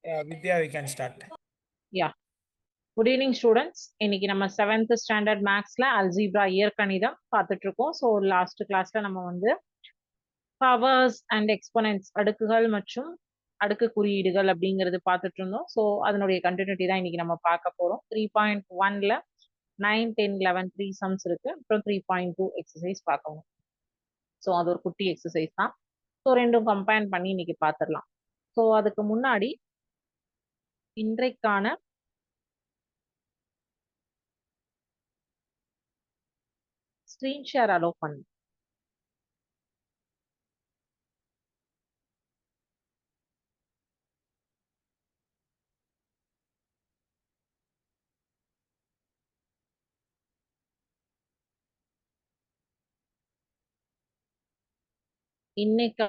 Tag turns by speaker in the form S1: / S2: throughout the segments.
S1: Vidya, we can start.
S2: Yeah. Good evening, students. இன்னைக்கு நம்ம 7th standard மேக்ஸ்ல algebra இயற்கணிதம் பார்த்துட்டு இருக்கோம். ஸோ லாஸ்ட் கிளாஸ்ல நம்ம வந்து பவர்ஸ் அண்ட் எக்ஸ்பொனன்ட்ஸ் அடுக்குகள் மற்றும் அடுக்கு குறியீடுகள் அப்படிங்கிறது பார்த்துட்டு இருந்தோம். ஸோ அதனுடைய கண்டினியூட்டி தான் இன்னைக்கு நம்ம பார்க்க போறோம். 3.1ல 9, 10, 11 த்ரீ சம்ஸ் இருக்கு. அப்புறம் 3.2 எக்ஸசைஸ் பார்க்கணும். ஸோ அது ஒரு குட்டி எக்ஸசைஸ் தான். ஸோ ரெண்டும் கம்பைன் பண்ணி இன்னைக்கு பார்த்துடலாம். ஸோ அதுக்கு முன்னாடி இன்றைக்கான ஸ்கிரீன் ஷேர் அலோவ் பண்ணு. இன்னைக்கு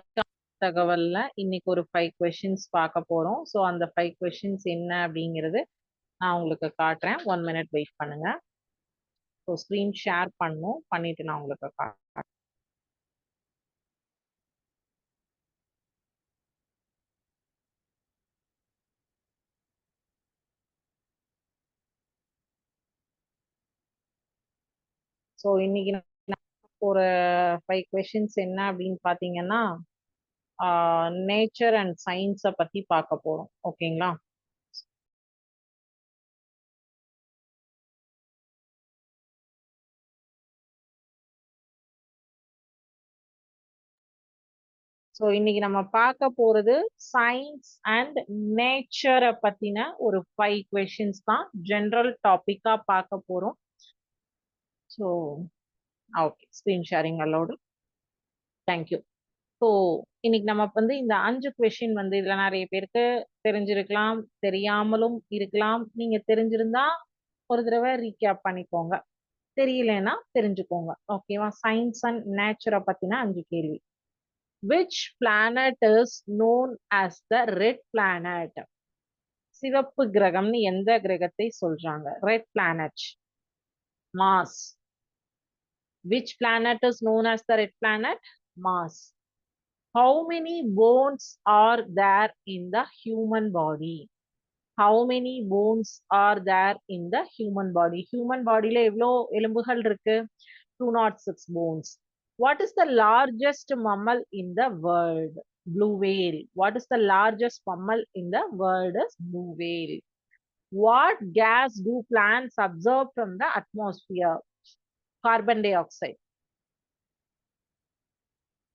S2: தகவல்ல இன்னைக்கு ஒரு 5 கொஸ்டின்ஸ் பார்க்க போறோம். ஸோ அந்த 5 கொஸ்டின்ஸ் என்ன அப்படிங்கிறது நான் உங்களுக்கு காட்டுறேன். 1 மினிட் வெயிட் பண்ணுங்க. ஸோ ஸ்க்ரீன் ஷேர் பண்ணும், பண்ணிட்டு நான் உங்களுக்கு காட்டுறேன். ஸோ இன்னைக்கு ஒரு 5 கொஸ்டின்ஸ் என்ன அப்படின்னு பார்த்தீங்கன்னா நேச்சர் அண்ட் சயின்ஸை பத்தி பார்க்க போறோம். ஓகேங்களா? ஸோ இன்னைக்கு நம்ம பார்க்க போறது சயின்ஸ் அண்ட் நேச்சரை பத்தின ஒரு 5 கொஸ்டின்ஸ் தான் ஜென்ரல் டாபிக்கா பார்க்க போறோம். So okay, screen sharing allowed. Thank you. So இன்னைக்கு நம்ம வந்து இந்த 5 கொஸ்டின் வந்து இதுல நிறைய பேருக்கு தெரிஞ்சிருக்கலாம், தெரியாமலும் இருக்கலாம். நீங்க தெரிஞ்சிருந்தா ஒரு தடவை ரீகேப் பண்ணிக்கோங்க, தெரியலன்னா தெரிஞ்சுக்கோங்க. ஓகேவா? சயின்ஸ் அண்ட் நேச்சரை பத்தின 5 கேள்வி. Which planet is known as the red planet? சிவப்பு கிரகம்னு எந்த கிரகத்தை சொல்றாங்க? Red planet. Mars. Which planet is known as the red planet? Mars. How many bones are there in the human body? How many bones are there in the human body? Human bodyல எவ்வளோ எலும்புகள் இருக்கு? 206 bones. What is the largest mammal in the world? Blue whale. What is the largest mammal in the world? Is blue whale. What gas do plants absorb from the atmosphere? Carbon dioxide.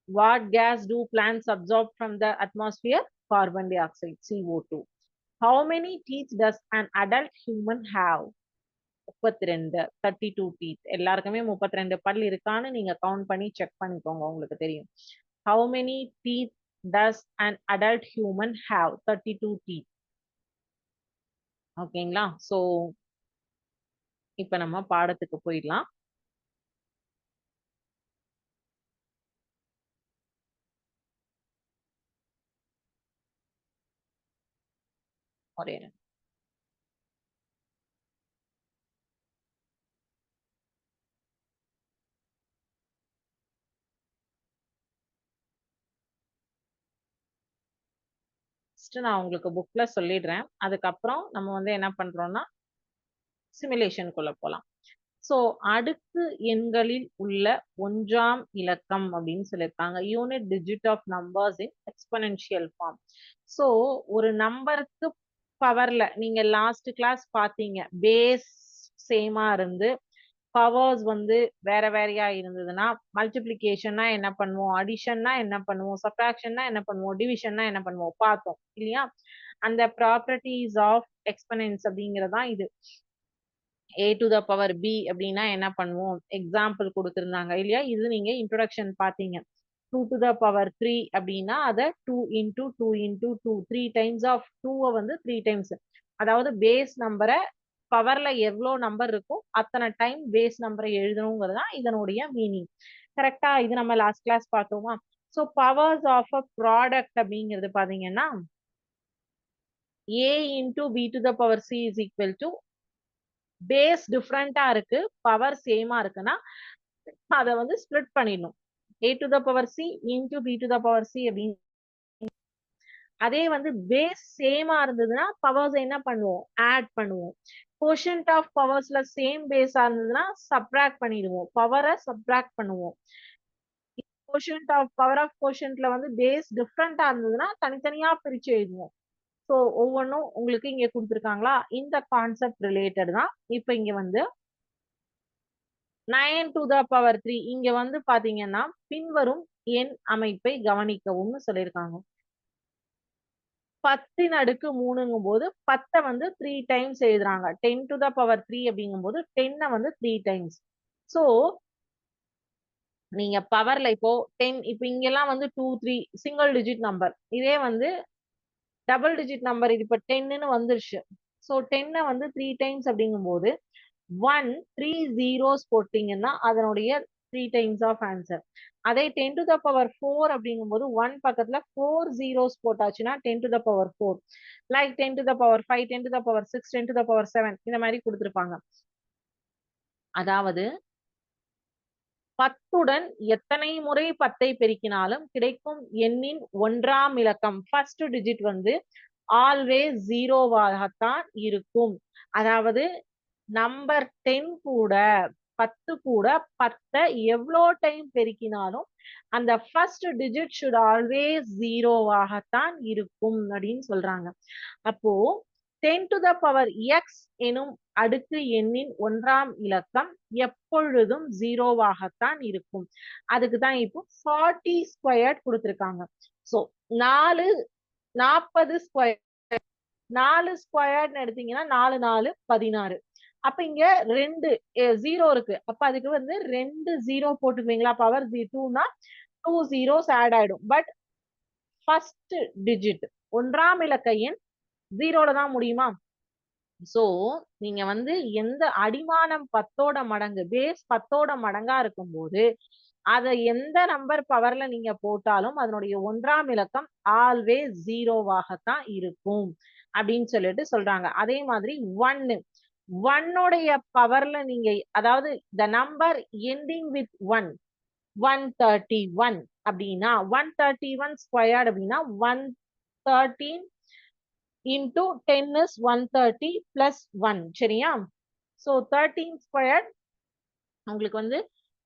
S2: What gas do plants absorb from the atmosphere? Carbon dioxide, CO2. How many teeth does an adult human have? 32, 32 teeth. எல்லாருக்குமே 32 பல் இருக்கான்னு நீங்க count பண்ணி check பண்ணிக்கோங்க, உங்களுக்கு தெரியும். How many teeth does an adult human have? 32 teeth. ஓகேங்களா? So இப்ப நம்ம பாடத்துக்கு போயிடலாம். ஒரே நான் உங்களுக்கு புக்ல சொல்லிடுறேன். அதுக்கப்புறம் நம்ம வந்து என்ன பண்றோம்னா சிமுலேஷனுக்குள்ள போலாம். ஸோ அடுக்கு எண்களில் உள்ள 1ஆம் இலக்கம் அப்படின்னு சொல்லியிருக்காங்க. Unit digit of numbers in exponential form. So ஒரு நம்பருக்கு பவர்ல நீங்க லாஸ்ட் கிளாஸ் பார்த்தீங்க, பேஸ் சேமா இருந்து பவர்ஸ் வந்து வேற வேறையா இருந்ததுன்னா மல்டிப்ளிகேஷன்னா என்ன பண்ணுவோம், அடிஷன்னா என்ன பண்ணுவோம், சப்ட்ராக்ஷன்னா என்ன பண்ணுவோம், டிவிஷன்னா என்ன பண்ணுவோம் பார்த்தோம் இல்லையா? அந்த ப்ராப்பர்ட்டிஸ் ஆஃப் எக்ஸ்பொனன்ஸ் அப்படிங்கறதான் இது. a to the power b அப்படின்னா என்ன பண்ணுவோம், எக்ஸாம்பிள் கொடுத்திருந்தாங்க இல்லையா? இது நீங்க இன்ட்ரோடக்ஷன் பார்த்தீங்க. 2 to the power 3 அப்படின்னா அதை 2 into 2 into 2 3 டைம்ஸ் ஆஃப் 2 வந்து 3 டைம்ஸ், அதாவது பேஸ் நம்பரை பவர்ல எவ்வளோ நம்பர் இருக்கும் அத்தனை டைம் பேஸ் நம்பரை எழுதணுங்கிறது தான் இதனுடைய மீனிங். கரெக்டா? இது நம்ம லாஸ்ட் கிளாஸ் பார்த்தோமா? So powers of a product அப்படிங்கிறது பாத்தீங்கன்னா a into b to the power c is equal to base டிஃப்ரெண்டா இருக்கு, பவர் சேமா இருக்குன்னா அதை வந்து ஸ்பிளிட் பண்ணிடணும். a to the power c into b to the power c அப்படின்னு அதே வந்து பேஸ் சேமா இருந்ததுன்னா பவர்ஸ் என்ன பண்ணுவோம், ஆட் பண்ணுவோம். கோஷன்ட் ஆஃப் பவர்ஸ்ல சேம் பேஸா இருந்ததுன்னா சப்ராக்ட் பண்ணிடுவோம், பவரை சப்ராக்ட் பண்ணுவோம். கோஷன்ட் ஆஃப் பவர் ஆஃப் கோஷன்ட்ல வந்து பேஸ் டிஃப்ரெண்டா இருந்ததுன்னா தனித்தனியா பிரிச்சு எழுதுவோம். ஸோ ஒவ்வொன்றும் உங்களுக்கு இங்க கொடுத்துருக்காங்களா, இந்த கான்செப்ட் ரிலேட்டட் தான். இப்ப இங்க வந்து 9 to the power 3 இங்க வந்து பாத்தீங்கன்னா பின்வரும் எண் அமைப்பை கவனிக்கவும் சொல்லியிருக்காங்க. 10 அடுக்கு 3ங்கும் போது 10 வந்து 3 டைம்ஸ் எழுதுறாங்க. 10 to the power 3 அப்படிங்கும் போது 10 வந்து 3 டைம்ஸ். சோ நீங்க பவர்ல இப்போ 10, இப்போ இங்கெல்லாம் வந்து 2 3 சிங்கிள் டிஜிட் நம்பர், இதே வந்து டபுள் டிஜிட் நம்பர், இது இப்ப 10ன்னு வந்துருச்சு. சோ 10 வந்து 3 டைம்ஸ் அப்படிங்கும் போது 1 3 zeros போட்டீங்கன்னா அதனுடைய 3 டைம்ஸ் ஆஃப் ஆன்சர். அதே 10 to the power 4 அப்படிங்கும் போது 1 பக்கத்துல 4 zeros போட்டாச்சுன்னா 10 to the power 4, like 10 to the power 5, 10 to the power 6, 10 to the power 7 இந்த மாதிரி கொடுத்திருப்பாங்க. அதாவது 10உடன் எத்தனை முறை 10ஐ பெருக்கினாலும் கிடைக்கும் எண்ணின் ஒன்றாம் இலக்கம் ஃபர்ஸ்ட் டிஜிட் வந்து ஆல்வேஸ் ஜீரோவாகத்தான் இருக்கும். அதாவது நம்பர் 10 கூட 10 கூட 10 எவ்வளோ டைம் பெருக்கினாலும் அந்த ஃபர்ஸ்ட் டிஜிட் ஷுட் ஆல்வேஸ் ஜீரோவாகத்தான் இருக்கும் அப்படின்னு சொல்றாங்க. அப்போ 10 to the power x எனும் அடுக்கு எண்ணின் ஒன்றாம் இலக்கம் எப்பொழுதும் ஜீரோவாகத்தான் இருக்கும். அதுக்கு தான் இப்போ 40 ஸ்கொயர்ட் கொடுத்திருக்காங்க. சோ 40 ஸ்கொயர், 4 ஸ்கொயர்னு எடுத்தீங்கன்னா 4 4 16. அப்ப இங்க 2 ஜீரோ இருக்கு, அப்ப அதுக்கு வந்து 2 ஜீரோ போட்டுக்குவீங்களா, பவர் 2னா 2 zeros ஆட் ஆயிடும். பட் ஃபர்ஸ்ட் டிஜிட் ஒன்றாம் இலக்க எண் ஜீரோல தான் முடியுமா. சோ நீங்க வந்து எந்த அடிமானம் 10ஓட மடங்கு, பேஸ் 10ஓட மடங்கா இருக்கும்போது அத எந்த நம்பர் பவர்ல நீங்க போட்டாலும் அதனுடைய ஒன்றாம் இலக்கம் ஆல்வேஸ் ஜீரோவாகத்தான் இருக்கும் அப்படின்னு சொல்லிட்டு சொல்றாங்க. அதே மாதிரி 1உடைய பவர்ல நீங்க, அதாவது the number ending with 131 அப்படின்னா 131 ஸ்கொயர்ட் அப்படின்னா 113 into 10 is 130 plus 1, சரியா. சோ 13 ஸ்கொயர்ட் உங்களுக்கு வந்து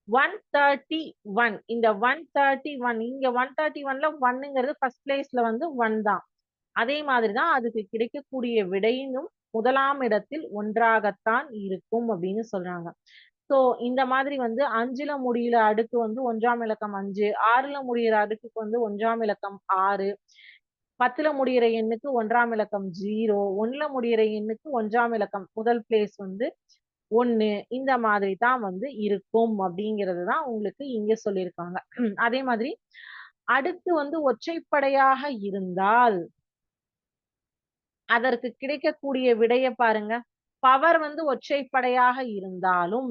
S2: 131. இந்த 131 இங்க 131ல 1ங்கிறது ஃபர்ஸ்ட் பிளேஸ்ல வந்து 1 தான். அதே மாதிரிதான் அதுக்கு கிடைக்கக்கூடிய விடையினும் முதலாம் இடத்தில் ஒன்றாகத்தான் இருக்கும் அப்படின்னு சொல்றாங்க. சோ இந்த மாதிரி வந்து 5ல முடியிற அடுக்கு வந்து ஒன்றாம் இலக்கம் 5, 6ல முடியிற அடுக்குக்கு வந்து ஒன்றாம் இலக்கம் 6, 10ல முடியிற எண்ணுக்கு ஒன்றாம் இலக்கம் 0, 1ல முடியிற எண்ணுக்கு ஒன்றாம் இலக்கம் முதல் பிளேஸ் வந்து 1, இந்த மாதிரி தான் வந்து இருக்கும் அப்படிங்கிறது தான் உங்களுக்கு இங்க சொல்லியிருக்காங்க. அதே மாதிரி அடுத்து வந்து ஒற்றைப்படையாக இருந்தால் அதற்கு கிடைக்கக்கூடிய விடைய பாருங்க. பவர் வந்து ஒற்றைப்படையாக இருந்தாலும்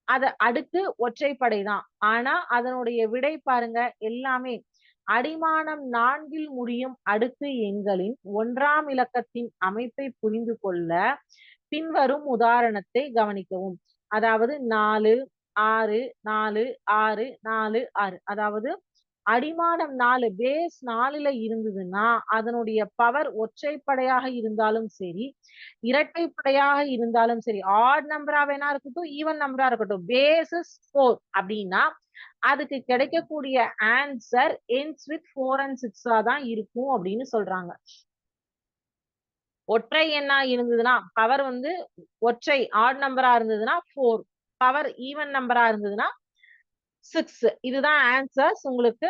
S2: அது அடுக்கு ஒற்றைப்படைதான். ஆனா அதனுடைய விடை பாருங்க எல்லாமே அடிமானம் 4ல் முடியும் அடுக்கு எண்களின் ஒன்றாம் இலக்கத்தின் அமைப்பை புரிந்து கொள்ள பின்வரும் உதாரணத்தை கவனிக்கவும். அதாவது 4 6 4 6 4 6, அதாவது அடிமானம் 4 பேஸ் 4ல இருந்ததுன்னா அதனுடைய பவர் ஒற்றைப்படையாக இருந்தாலும் சரி, இரட்டைப்படையாக இருந்தாலும் சரி, ஆட் நம்பரா வேணா இருக்கட்டும், ஈவன் நம்பரா இருக்கட்டும், பேஸ் இஸ் 4 அப்படின்னா அதுக்கு கிடைக்கக்கூடிய ஆன்சர் ends with 4 and 6 தான் இருக்கும் அப்படின்னு சொல்றாங்க. ஒற்றை எண்ணா இருந்ததுன்னா பவர் வந்து ஒற்றை ஆட் நம்பரா இருந்ததுன்னா 4, பவர் ஈவன் நம்பரா இருந்ததுன்னா 6. இதுதான் ஆன்சர்ஸ் உங்களுக்கு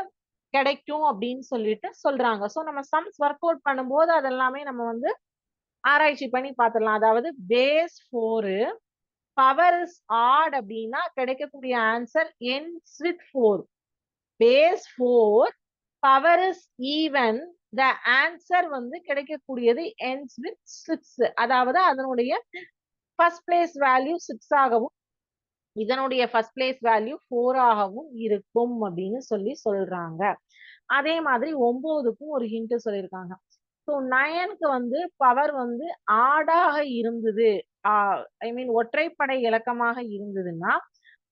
S2: கிடைக்கும் அப்படின்னு சொல்லிட்டு சொல்றாங்க. சோ நம்ம சம்ஸ் ஒர்க் அவுட் பண்ணும்போது அதெல்லாமே நம்ம வந்து ஆராய்ச்சி பண்ணி பார்த்துடலாம். அதாவது பேஸ் 4 பவர் இஸ் ஆட் அப்படின்னா கிடைக்கக்கூடிய answer ends with 4. Base 4 power is even, the answer வந்து கிடைக்கக்கூடியது ends with 6. அதாவது அதனுடைய ஃபர்ஸ்ட் பிளேஸ் வேல்யூ 6 ஆகவும் இதனுடைய ஃபர்ஸ்ட் பிளேஸ் வேல்யூ 4 ஆகவும் இருக்கும் அப்படின்னு சொல்றாங்க. அதே மாதிரி 9க்கும் ஒரு ஹிண்ட் சொல்லியிருக்காங்க. ஸோ 9க்கு வந்து பவர் வந்து ஆடாக இருந்தது, ஐ மீன் ஒற்றைப்படை இலக்கமாக இருந்ததுன்னா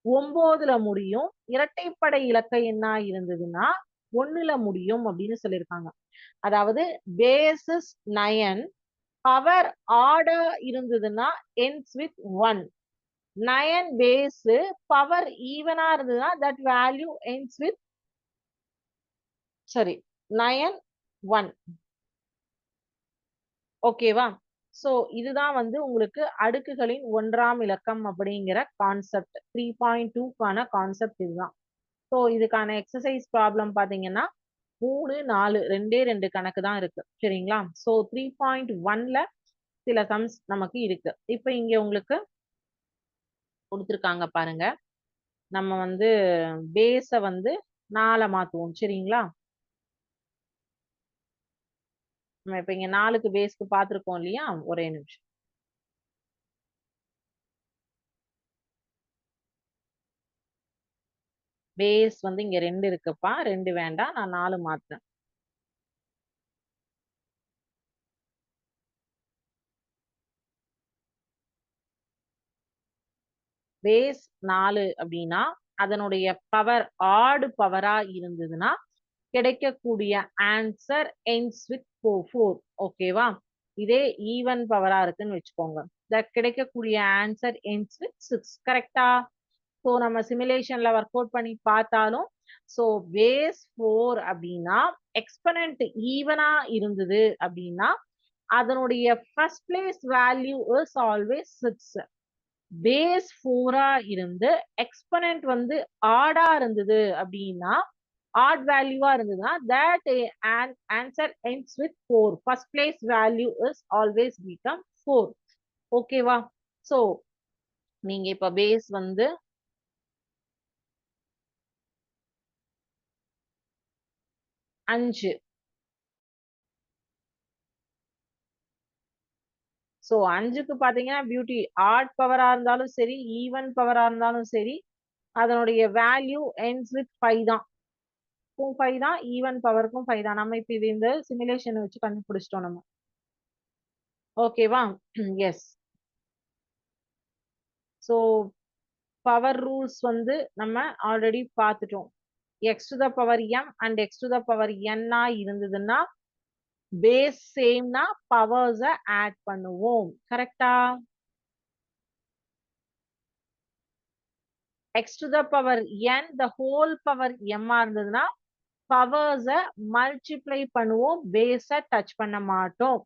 S2: 9ல முடியும், இரட்டைப்படை இலக்க எண்ணா இருந்ததுன்னா 1ல முடியும் அப்படின்னு சொல்லியிருக்காங்க. அதாவது பேசிஸ் 9 பவர் ஆர்டா இருந்ததுன்னா ends with 1. 9 பேஸ் பவர் ஈவனா இருந்ததுன்னா that value ends with 9 1. ஓகேவா? சோ இதுதான் வந்து உங்களுக்கு அடுக்குகளின் ஒன்றாம் இலக்கம் அப்படிங்கிற கான்செப்ட் 3.2க்கான கான்செப்ட் இதுதான். சோ இதுக்கான எக்ஸசைஸ் ப்ராப்ளம் பாத்தீங்கன்னா 3 4 2 கணக்கு தான் இருக்கு. சரிங்களா? சோ 3.1ல சில சம்ஸ் நமக்கு இருக்கு. இப்ப இங்க உங்களுக்கு கொடுத்திருக்காங்க பாருங்க. நம்ம வந்து பேஸ வந்து 4 மாத்துவோம். சரிங்களா? நம்ம இப்ப இங்க 4க்கு பேஸ்க்கு பாத்திருக்கோம் இல்லையா? ஒரே நிமிஷம். பேஸ் வந்து இங்க 2 இருக்குப்பா. 2 வேண்டாம். நான் 4 மாத்துறேன். பேஸ் 4 அப்படின்னா அதனுடைய பவர் ஆடு பவரா இருந்ததுன்னா கிடைக்கக்கூடிய ஆன்சர் ends with 4. ஓகேவா? இதே ஈவன் பவரா இருக்குன்னு வச்சுக்கோங்க. கிடைக்கக்கூடிய ஆன்சர் ends with 6. கரெக்டா? ஸோ நம்ம சிமுலேஷன்ல ஒர்க் அவுட் பண்ணி பார்த்தாலும் ஸோ பேஸ் 4 அப்படின்னா எக்ஸ்பனன்ட் ஈவனா இருந்தது அப்படின்னா அதனுடைய first place value is always 6. Base 4 இருந்து எக்ஸ்பனன்ட் வந்து ஆடா இருந்தது அப்படின்னா ஆட் வேல்யூவா இருந்ததுன்னா that answer ends with 4. first place value is always become 4. ஓகேவா? சோ நீங்க இப்ப பேஸ் வந்து 5. சோ 5க்கு பாத்தீங்கன்னா பியூட்டி ஆட் பவரா இருந்தாலும் சரி ஈவன் பவரா இருந்தாலும் சரி அதனுடைய வேல்யூ ends with 5 தான். 5 தான் ஈவன் பவருக்கும் 5 தான். நம்ம இப்ப இது இந்த சிமுலேஷன் வச்சு கண்டுபிடிச்சிட்டோம் நம்ம. ஓகேவா? எஸ். சோ பவர் ரூல்ஸ் வந்து நம்ம ஆல்ரெடி பார்த்துட்டோம். x to the power m and x to the power n இருந்ததுன்னா பேஸ் சேம்னா பவர்ஸ ஆட் பண்ணுவோம். கரெக்டா? x to the power n the whole power m இருந்ததுன்னா பவர்ஸ மல்டிப்ளை பண்ணுவோம். பேஸ டச் பண்ண மாட்டோம்.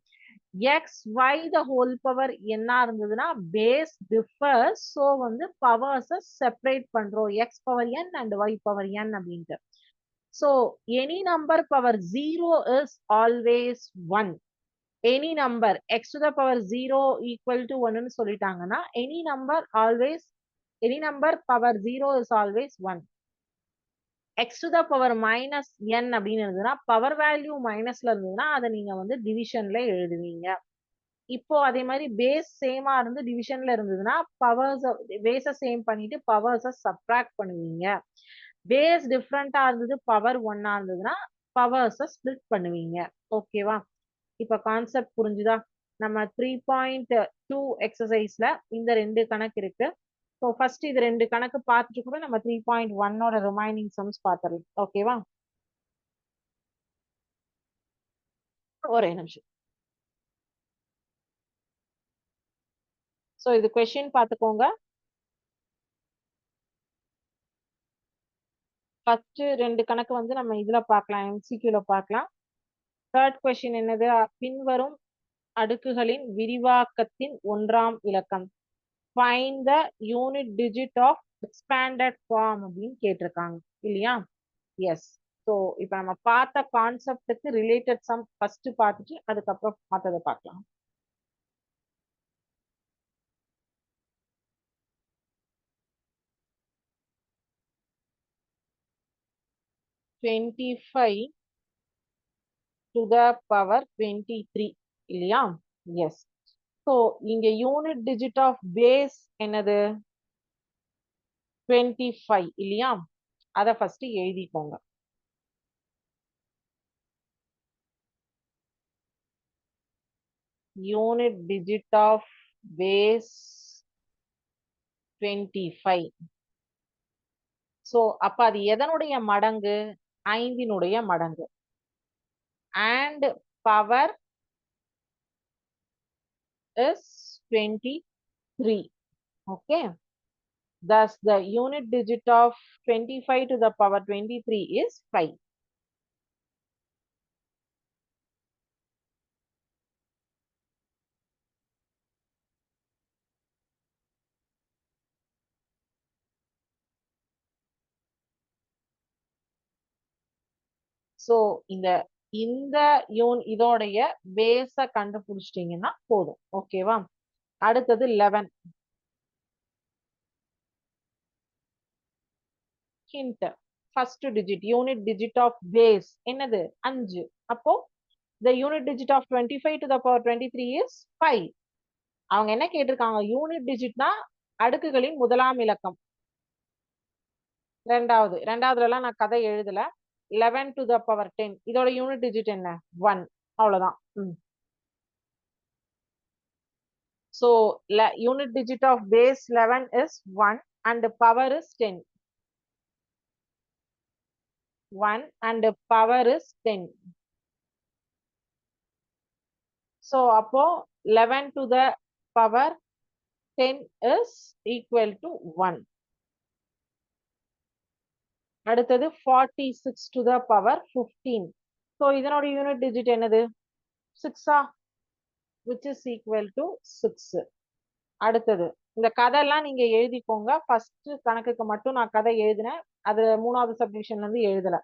S2: x y the whole power என்ன இருந்ததுன்னா பேஸ் டிஃபர்ஸ். சோ வந்து பவர்ஸ செப்பரேட் பண்றோம். x power n and y power n அப்படின்ட்டு. So any number power 0 is always 1. Any number x to the power 0 equal to 1 ன்னு சொல்லிட்டாங்கன்னா any number power 0 is always 1. x to the power minus n அப்படின்னு இருந்ததுன்னா power value மைனஸ்ல இருந்ததுன்னா அதை நீங்க வந்து டிவிஷன்ல எழுதுவீங்க. இப்போ அதே மாதிரி பேஸ் சேமா இருந்து டிவிஷன்ல இருந்ததுன்னா பவர்ஸ் பேஸ சேம் பண்ணிட்டு பவர்ஸ சப்ட்ராக்ட் பண்ணுவீங்க. பேஸ் டிஃப்ரெண்டா இருந்தது பவர் 1 இருந்ததுன்னா பவர்ஸ ஸ்பிளிட் பண்ணுவீங்க. ஓகேவா? இப்ப கான்செப்ட் புரிஞ்சுதா? நம்ம 3.2 எக்ஸசைஸ்ல இந்த 2 கணக்கு இருக்கு. ஸோ ஃபர்ஸ்ட் இது 2 கணக்கு பார்த்துட்டு கூட நம்ம 3.1ஓட ரிமைனிங் சம்ஸ் பார்த்துடலாம். ஓகேவா? ஒரே நிமிஷம். ஸோ இது கொஸ்டின் பார்த்துக்கோங்க. ஃபர்ஸ்ட் 2 கணக்கு வந்து நம்ம இதுல பார்க்கலாம், எம்சிக்யூல பார்க்கலாம். தேர்ட் கொஸ்டின் என்னது? பின்வரும் அடுக்குகளின் விரிவாக்கத்தின் ஒன்றாம் இலக்கம். Find the unit digit of expanded form அப்படின்னு கேட்டிருக்காங்க இல்லையா? எஸ். ஸோ இப்போ நம்ம பார்த்த கான்செப்டுக்கு ரிலேட்டட் சம் ஃபர்ஸ்ட் பார்த்துட்டு அதுக்கப்புறம் மற்றதை பார்க்கலாம். (25 to the power 23) இல்லையா? எஸ். ஸோ இங்க யூனிட் டிஜிட் ஆஃப் பேஸ் என்னது? 25 இல்லையா? அதை ஃபர்ஸ்ட் எழுதிக்கோங்க. Unit digit of base 25. So அப்ப அது எதனுடைய மடங்கு? 5னுடைய மடங்கு. and power is 23. Okay. Thus, the unit digit of 25 to the power 23 is 5. So, இந்த இதோடைய பேஸ கண்டுபிடிச்சிட்டீங்கன்னா போதும். ஓகேவா? அடுத்தது 11. Hint. First digit, unit digit of base. என்னது? 5. அப்போ, the unit digit of 25 to the power 23 is 5. அவங்க என்ன கேட்டிருக்காங்க? யூனிட் டிஜிட்னா அடுக்குகளின் முதலாம் இலக்கம். ரெண்டாவதுல எல்லாம் நான் கதை எழுதல. 11 to the power 10. இதோட யூனிட் டிஜிட் என்ன? 1. அவ்வளவுதான். So, unit digit of base 11 is 1 and the power is 10. 1 and the power is 10. So, அப்போ 11 to the power 10 is equal to 1. அடுத்தது 46 to the power 15. So, இதனோட unit digit என்னது? 6 which is equal to 6. அடுத்தது இந்த கதையெல்லாம் நீங்க எழுதிக்கோங்க. First கணக்குக்கு மட்டும் நான் கதை எழுதினேன். அது 3வது சப்டிவிஷன் வந்து எழுதல.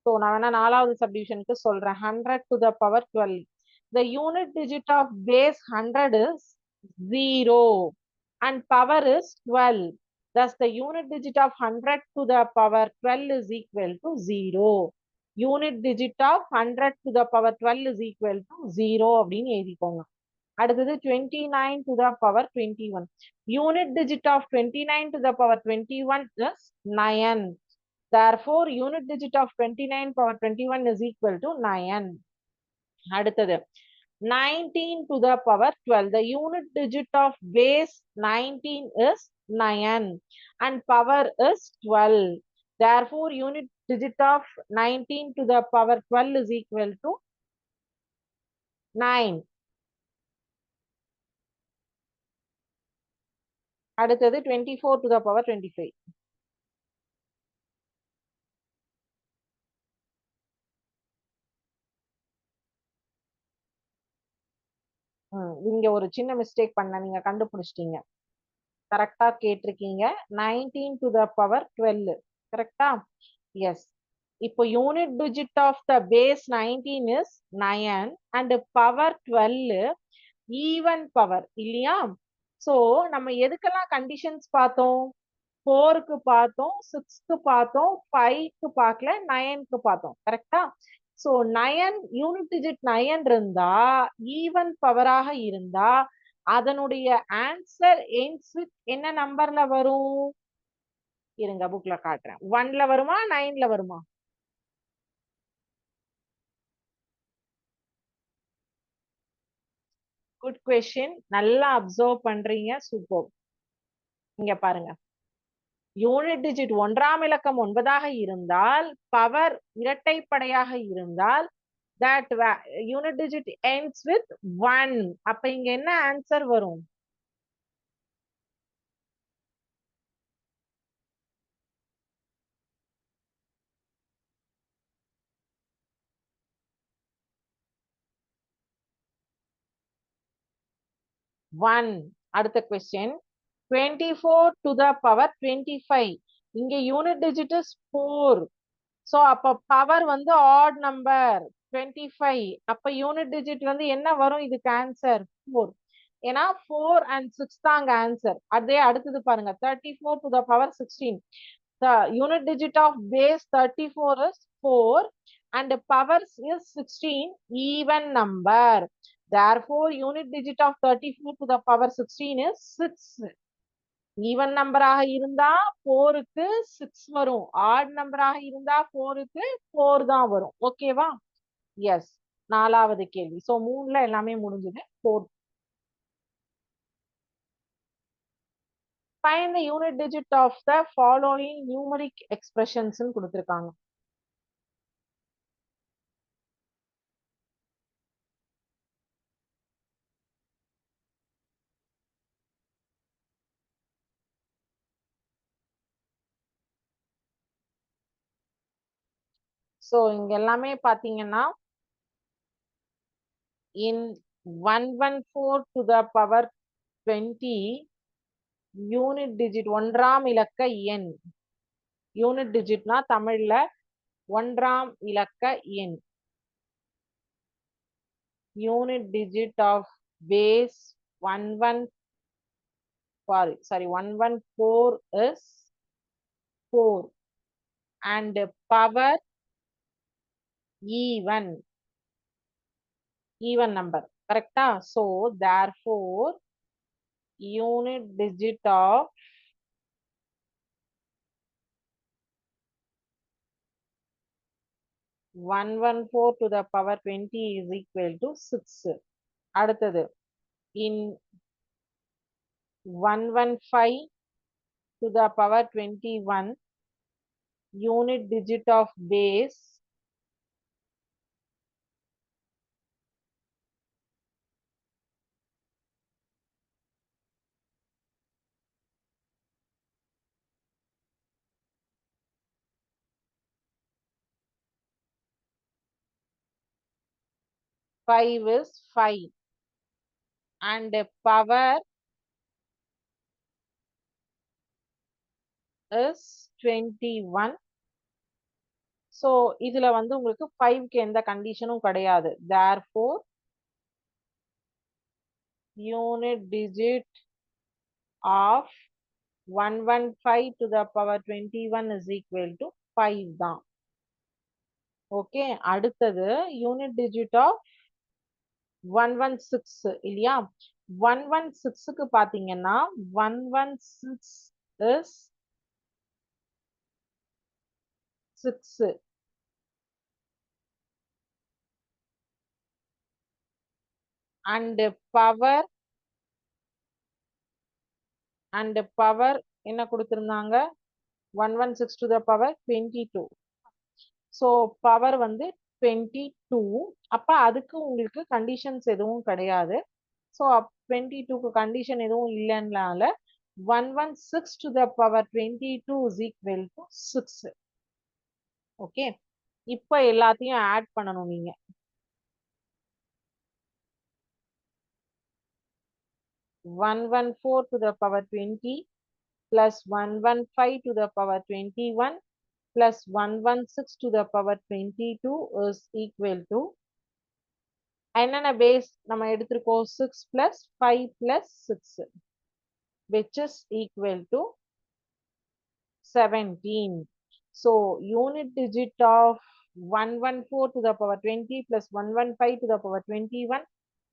S2: ஸோ நான் வேணா 4வது சப்டிவிஷனுக்கு சொல்றேன். 100 to the power 12. The unit digit of base 100 is 0 and power is 12. Thus the unit digit of 100 to the power 12 is equal to 0. Unit digit of 100 to the power 12 is equal to 0 அப்படின்னு எழுதிக்கோங்க. அடுத்தது 29 to the power 21. Unit digit of 29 to the power 21 is 9. Therefore, unit digit of 29 power 21 is equal to 9. அடுத்தது 19 to the power 12. The unit digit of base 19 is 9 and power is 12. Therefore, unit digit of 19 to the power 12 is equal to 9. அடுத்தது 24 to the power 25. இங்க ஒரு சின்ன mistake பண்ண நீங்க கண்டுபிடிச்சிட்டீங்க. கரெக்டா கேட்டிருக்கீங்க. 19 to the power 12. கரெக்டா? எஸ். இப்போ unit digit of the base 19 is 9 and power 12 even power இல்லையா? சோ நம்ம எதுக்கெல்லாம் கண்டிஷன்ஸ் பார்த்தோம்? 4க்கு பார்த்தோம், 6க்கு பார்த்தோம், 5க்கு பார்க்கல, 9க்கு பார்த்தோம். கரெக்டா? சோ 9 யூனிட் டிஜிட் 9 இருந்தா ஈவன் பவராக இருந்தா அதனுடைய ஆன்சர் எண்ட்ஸ் வித் என்ன நம்பர்ல வரும்? இருங்க புக்ல காட்டுறேன். 1ல வருமா 9ல வருமா? Good question. நல்லா அப்சர்வ் பண்றீங்க. சூப்பர். இங்க பாருங்க. யூனிட் டிஜிட் ஒன்றாம் இலக்கம் 9ஆக இருந்தால் பவர் இரட்டைப்படையாக இருந்தால் that unit digit ends with 1. அப்ப இங்க என்ன ஆன்சர் வரும்? ஒன். அடுத்த கொஸ்டின் 24 to the power 25. இங்க யூனிட் டிஜிட் இஸ் 4. சோ அப்ப பவர் வந்து ஆட் நம்பர் 25. அப்ப யூனிட் டிஜிட் வந்து என்ன வரும்? இதுக்கு ஆன்சர் 4. ஏன்னா 4 and 6 தாங்க ஆன்சர். அதே அடுத்தது பாருங்க 34 to the power 16. The unit digit of base 34 is 4 and the power is 16 even number. Therefore, unit digit of 34 to the power 16 is 6. Even நம்பராக இருந்தா 4க்கு 6 வரும். ஆட் நம்பராக இருந்தா 4க்கு 4 தான் வரும். ஓகேவா? எஸ். 4வது கேள்வி. சோ 3ல எல்லாமே முடிஞ்சது. 4. Find the unit digit of the following numeric expressions ன்னு கொடுத்திருக்காங்க. ஸோ இங்க எல்லாமே பாத்தீங்கன்னா in 114 to the power 20 unit digit ஒன்றாம் இலக்க எண். யூனிட் டிஜிட்னா தமிழ்ல ஒன்றாம் இலக்க எண். Unit digit of base 114 is 4 and power even number. Correcta? So therefore unit digit of 114 to the power 20 is equal to 6. அடுத்தது in 115 to the power 21 unit digit of base 5 is 5 and power is 21. So இதுல வந்து உங்களுக்கு 5க்கு எந்த கண்டிஷனும் கிடையாது. Therefore unit digit of 115 to the power 21 is equal to 5 தான். Okay, அடுத்தது unit digit of 116 இல்லையா? 116க்கு பாத்தீங்கன்னா 116 is 6 and power என்ன கொடுத்திருந்தாங்க? 116 to the power 22. So power வந்து 22. அப்ப அதுக்கு உங்களுக்கு கண்டிஷன்ஸ் எதுவும் கிடையாது. ஸோ 22க்கு கண்டிஷன் எதுவும் இல்லைன்னால 116 to the power 22 is equal to 6. Okay, இப்ப எல்லாத்தையும் ஆட் பண்ணணும் நீங்க. 114 to the power 20 plus 115 to the power 21 plus 116 to the power 22 is equal to என்னென்ன பேஸ் நம்ம எடுத்திருக்கோம்? 6 plus 5 plus 6 which is equal to 17. So unit digit of 114 to the power 20 plus 115 to the power 21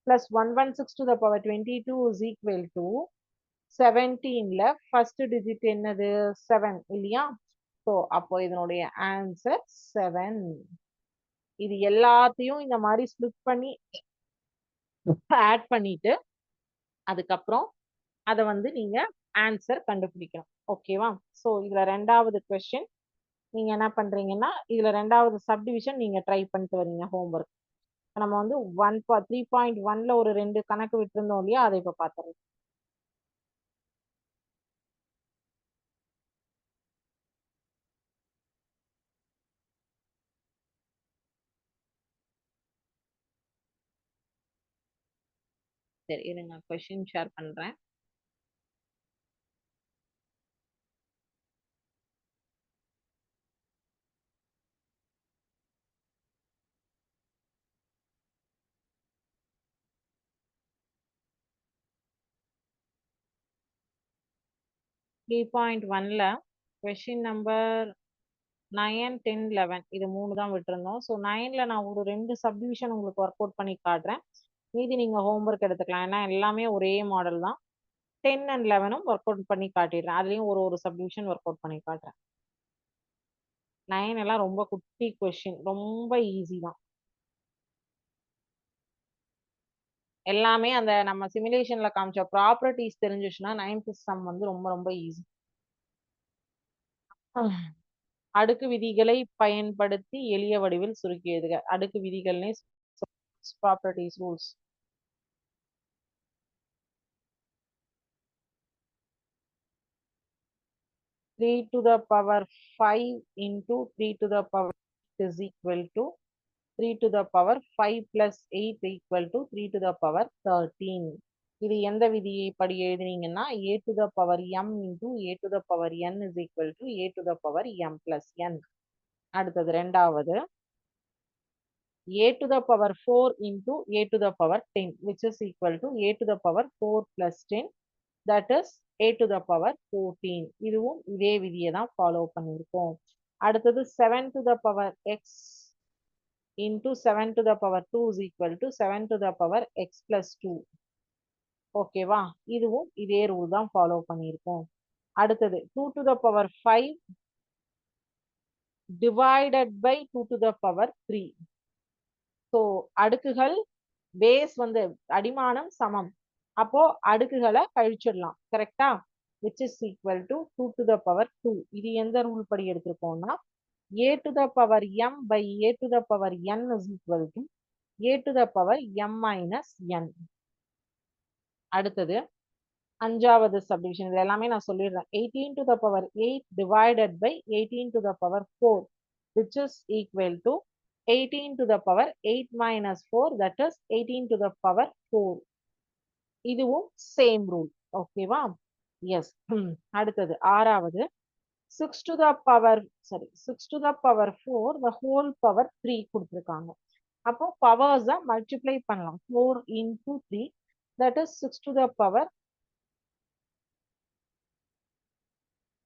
S2: plus 116 to the power 22 is equal to 17ல first digit என்னது? 7 இல்லையா? So அப்போ இதனுடைய answer 7. இது எல்லாத்தையும் இந்த மாதிரி ஸ்பிளிட் பண்ணி ஆட் பண்ணிட்டு அதுக்கப்புறம் அதை வந்து நீங்க ஆன்சர் கண்டுபிடிக்கணும். ஓகேவா? ஸோ இதுல ரெண்டாவது கொஸ்டின் நீங்க என்ன பண்றீங்கன்னா, இதுல ரெண்டாவது சப்டிவிஷன் நீங்க ட்ரை பண்ணிட்டு வரீங்க ஹோம்ஒர்க். நம்ம வந்து 3.1ல ஒரு 2 கணக்கு விட்டுருந்தோம் இல்லையா? அதை இப்ப பாத்துறோம். சரி, இருங்க கொஸ்டின் ஷேர் பண்றேன். த்ரீ பாயிண்ட் ஒன்ல கொஸ்டின் நம்பர் 9, 10, 11 இது 3 தான் விட்டுருந்தோம். ஸோ 9ல நான் ஒரு 2 சப்டிவிஷன் உங்களுக்கு ஒர்க் அவுட் பண்ணி காட்டுறேன். மீதி நீங்க ஹோம்ஒர்க் எடுத்துக்கலாம், ஏன்னா எல்லாமே ஒரே மாடல் தான். 10 and 11ம் ஒர்க் அவுட் பண்ணி காட்டிடுறேன். அதுலயும் ஒரு சப்டிவிஷன் ஒர்க் அவுட் பண்ணி காட்டுறேன். 9 எல்லாம் ரொம்ப குட்டி கொஸ்டின், ரொம்ப ஈஸி தான். எல்லாமே அந்த நம்ம சிமுலேஷன்ல காமிச்ச ப்ராப்பர்ட்டிஸ் தெரிஞ்சிச்சுன்னா 9th சம் வந்து ரொம்ப ரொம்ப ஈஸி. அடுக்கு விதிகளை பயன்படுத்தி எளிய வடிவில் சுருக்கி எழுதுக. அடுக்கு விதிகள்னே properties rules. Three to the power 5 into 3 to the power is equal to 3 to the power 5 plus 8 equal to 3 to the power 13. இது எந்த விதியை படி எழுதுனீங்கன்னா a to the power m into a to the power n is equal to a to the power m plus n. அடுத்தது ரெண்டாவது a to the power 4 into a to the power 10 which is equal to a to the power 4 plus 10 that is a to the power 14. இதுவும் இதே விதியை தான் follow பண்ணியிருக்கோம். அடுத்தது 7 to the power x into 7 to the power 2 is equal to 7 to the power x plus 2. ஓகேவா? இதுவும் இதே rule தான் ஃபாலோ பண்ணியிருக்கோம். அடுத்தது 2 to the power 5 divided by 2 to the power 3. So அடுக்குகள் பேஸ் வந்து அடிமானம் சமம். அப்போ அடுக்குகளை கழிச்சிடலாம். கரெக்டா? which is equal to 2 to the power 2. இது எந்த ரூல் படி எடுத்திருக்கோம்னா a to the power m by a to the power n is equal to a to the power m minus n. அடுத்தது அஞ்சாவது சப்டிவிஷன். இது எல்லாமே நான் சொல்லிடுறேன். 18 to the power 8 divided by 18 to the power 4 which is equal to 18 to the power 8 minus 4 that is 18 to the power 4. இதுவும் same rule. ஓகேவா? S. அடுத்தது ஆறாவது 6 to the power 4 the whole power 3 கொடுத்திருக்காங்க. அப்போ பவர்ஸ் மல்டிப்ளை பண்ணலாம். 4 into 3 that is 6 to the power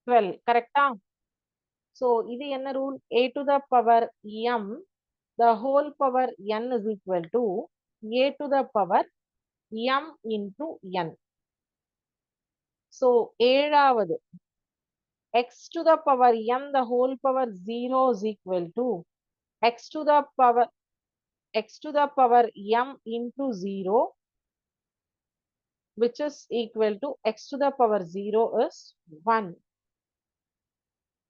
S2: 12. கரெக்டா? So இது என்ன rule? a to the power m the whole power n is equal to a to the power m into n. So ஏழாவது x to the power m the whole power 0 is equal to x to the power m into 0 which is equal to x to the power 0 is 1.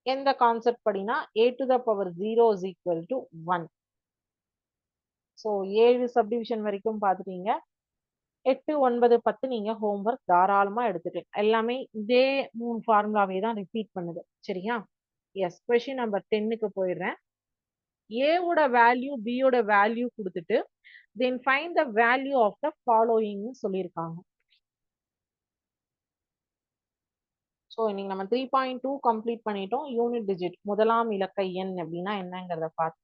S2: எந்த concept படினா a to the power 0 is equal to 1. So 7 subdivision வரைக்கும் பார்த்துட்டீங்க. 8, 9, 10 நீங்க homework தாராளமா எடுத்துட்டு எல்லாமே இதே 3 ஃபார்முலாவே தான் ரிப்பீட் பண்ணுது. சரியா? எஸ். கொஸ்டின் நம்பர் 10க்கு போயிடுறேன். a ஓட வேல்யூ b ஓட வேல்யூ கொடுத்துட்டு then find the value of the following சொல்லியிருக்காங்க. ஸோ இன்னைக்கு நம்ம 3.2 கம்ப்ளீட் பண்ணிட்டோம். யூனிட் டிஜிட் முதலாம் இலக்க எண் அப்படின்னா என்னங்கிறத பார்த்து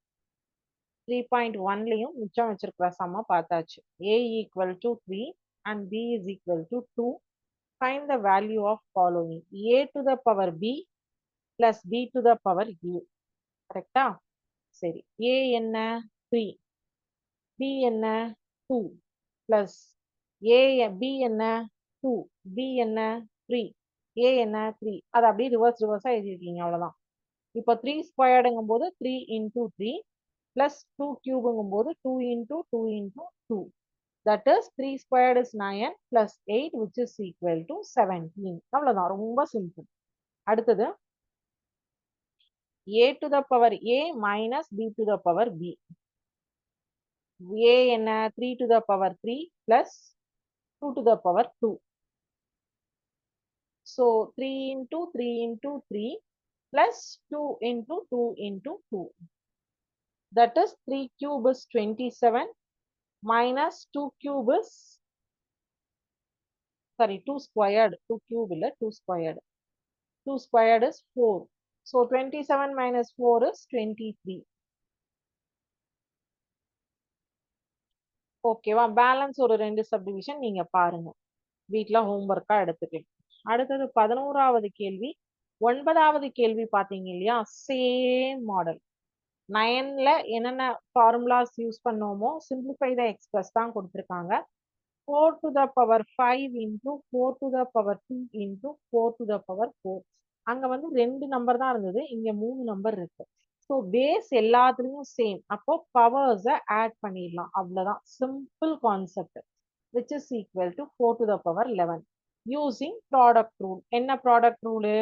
S2: 3.1லயும் மிச்சம் வச்சிருக்கிற சம்ம பார்த்தாச்சு. a equal to 3 and b is equal to 2. Find the value of following. a to the power b plus b to the power u. கரெக்டா? சரி. a என்ன? 3. b என்ன? 2 plus b என்ன? 2. b என்ன? 3. a என்ன? 3. அது அப்படியே ரிவர்ஸா எழுதிருக்கீங்க. அவ்வளவுதான். இப்போ 3 ஸ்கொயர்டுங்கும் போது 3 into 3 plus 2 cube போது 2 into 2 into 2. That is 3 squared is 9 plus 8 which is equal to 17. அவ்வளவுதான். ரொம்ப சிம்பிள். அடுத்தது a to the power a minus b to the power b. a என்ன? 3 to the power 3 plus 2 to the power 2. So 3 into 3 into 3 plus 2 into 2 into 2. That is 3 cube is 27 minus 2 cube is 2 squared. 2 cube illa 2 squared. 2 squared is 4. So 27 minus 4 is 23. ஓகேவா? Balance ஒரு 2 subdivision நீங்க பாருங்க. வீட்ல ஹோம்ஒர்க்கா எடுத்துக்கலாம். அடுத்தது 11வது கேள்வி. 9வது கேள்வி பாத்தீங்க இல்லையா? Same model. 9ல என்னென்ன ஃபார்முலாஸ் யூஸ் பண்ணோமோ சிம்பிளிஃபை த எக்ஸ்பிரஸ் தான் கொடுத்திருக்காங்க. 4 to the power 5 into 4 to the power 2 into 4 to the power 4. அங்க வந்து 2 நம்பர் தான் இருந்தது. இங்க 3 நம்பர் இருக்கு. ஸோ பேஸ் எல்லாத்துலயும் சேம். அப்போ பவர்ஸை ஆட் பண்ணிடலாம். அவ்வளவுதான். Simple concept. which is equal to 4 to the power 11. Using product rule. என்ன product rule?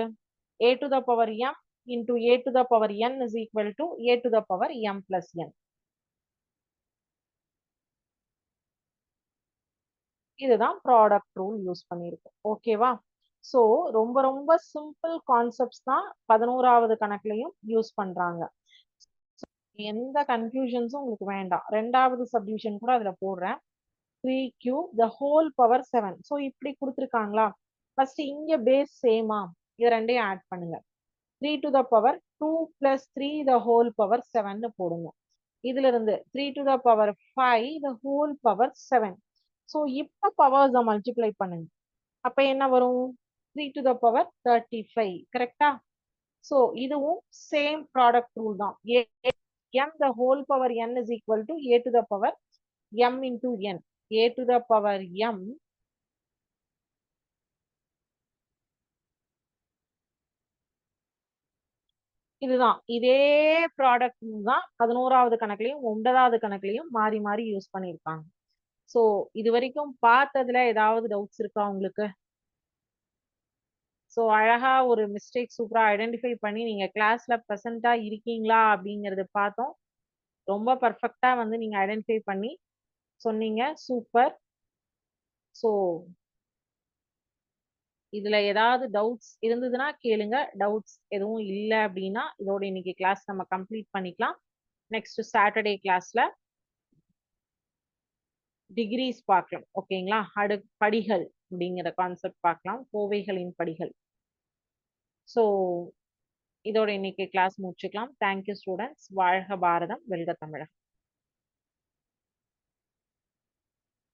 S2: a to the power m into a to the power n is equal to a to the power m plus n. இதுதான் product rule use பண்ணியிருக்கோம். ஓகேவா? So ரொம்ப ரொம்ப simple concepts தான் 11வது கணக்குலையும் use பண்றாங்க. எந்த கன்ஃபியூஷன்ஸும் உங்களுக்கு வேண்டாம். ரெண்டாவது சப்டிவிஷன் கூட அதுல போடுறேன். 3 cube the whole power 7. So இப்படி கொடுத்துருக்காங்களா? ஃபர்ஸ்ட் இங்க பேஸ் சேமா? இது ரெண்டையும் ஆட் பண்ணுங்க. 3 to the power 2 plus 3 the whole power 7 போடுங்க. இதுல இருந்து 3 to the power 5 the whole power 7. So இப்ப பவர்ஸை மல்டிப்ளை பண்ணுங்க. அப்ப என்ன வரும்? 3 to the power 35. கரெக்டா? ஸோ இதுவும் சேம் ப்ராடக்ட் ரூல் தான். m the whole power n is equal to a to the power m into n. a to the power m இதுதான். இதே ப்ராடக்ட் தான் 11வது கணக்குலயும் 9வது கணக்குலயும் மாறி மாறி யூஸ் பண்ணியிருக்காங்க. ஸோ இது வரைக்கும் பார்த்ததுல ஏதாவது டவுட்ஸ் இருக்கா உங்களுக்கு? ஸோ அழகா ஒரு மிஸ்டேக் சூப்பரா ஐடென்டிஃபை பண்ணி நீங்க கிளாஸ்ல ப்ரெசென்ட்டா இருக்கீங்களா அப்படிங்கறது பார்த்தோம். ரொம்ப பர்ஃபெக்டா வந்து நீங்க ஐடென்டிஃபை பண்ணி சொன்னீங்க. சூப்பர். ஸோ இதுல ஏதாவது டவுட்ஸ் இருந்ததுன்னா கேளுங்க. டவுட்ஸ் எதுவும் இல்லை அப்படின்னா இதோட இன்னைக்கு கிளாஸ் நம்ம கம்ப்ளீட் பண்ணிக்கலாம். நெக்ஸ்ட் சாட்டர்டே கிளாஸ்ல டிகிரிஸ் பார்க்கலாம். ஓகேங்களா? படிகள் அப்படிங்கிற கான்செப்ட் பார்க்கலாம். கோவைகளின் படிகள். ஸோ இதோட இன்னைக்கு கிளாஸ் முடிச்சுக்கலாம். Thank you students. வாழ்க பாரதம், வெல்க தமிழகம்.